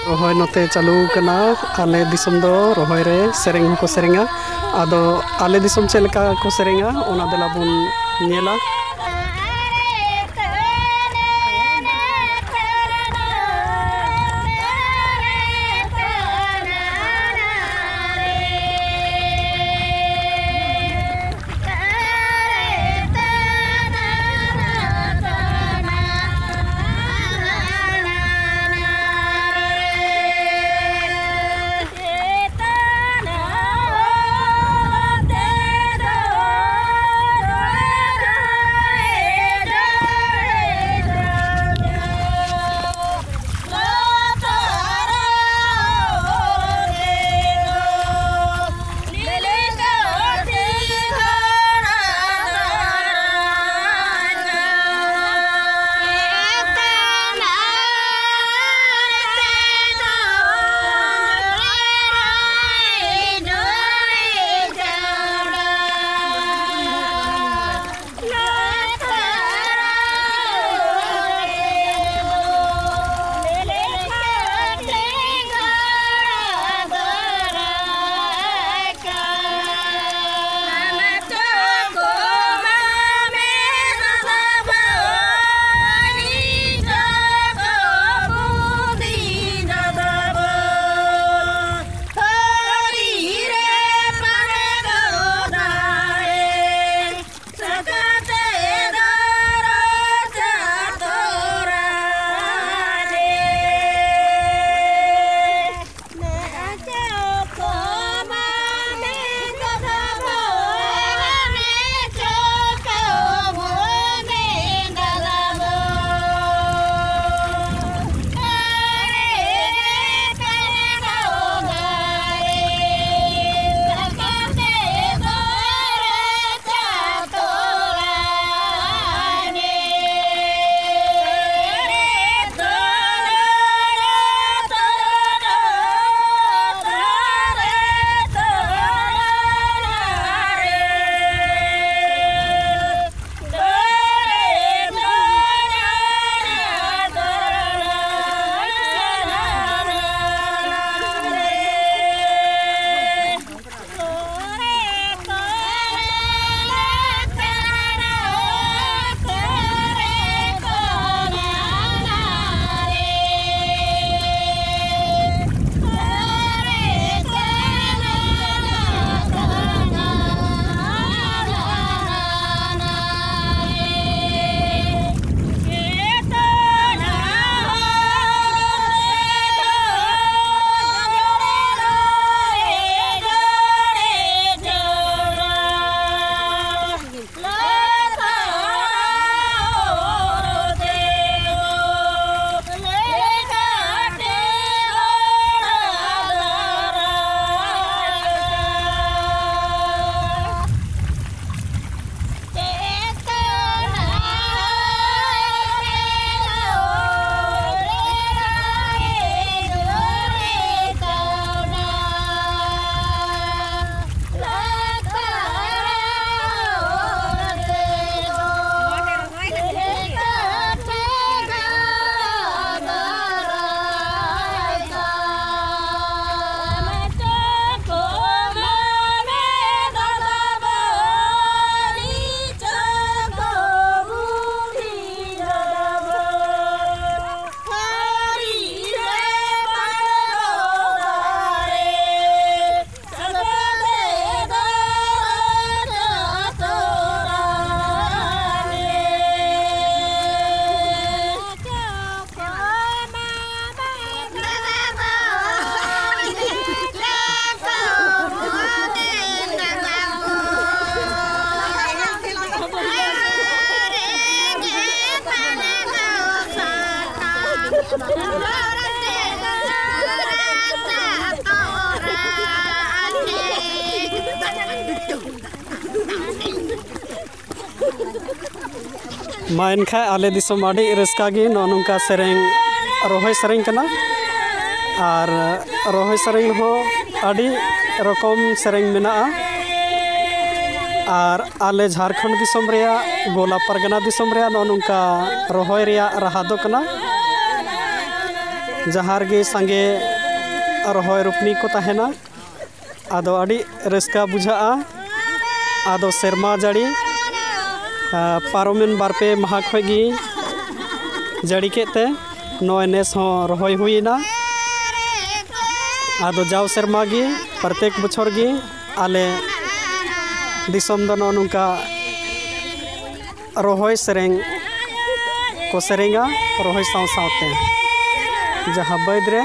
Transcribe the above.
रोहय नोते चालू कना आले दिसम दो रोहय रे सेरेंग को सेरेंगा आदो आले दिसम चेलका को सेरेंगा ओना देला बुन नेला main khai ale disom adi raska gi nonungka sereng rohoy sereng kana ar rohoy sereng ho adi rokom sereng menaa ar ale Jharkhand disom rea Gola Pargana disom rea nonungka rohoy rea raha do kana जहाँ रगे संगे रहोय रोपनी को तहना आदो अड़ी Ruska बुझाआ आदो सेरमा जड़ी पारोमेन बारपे माह खगी जड़ी केते नॉय नेस हो रहोय हुईना आदो जाव सेरमा गी प्रत्येक बछर गी आले दिसम दो नोनुका रहोय सेरेंग को सेरेंगा रहोय साव सावते जहाँ बैद रे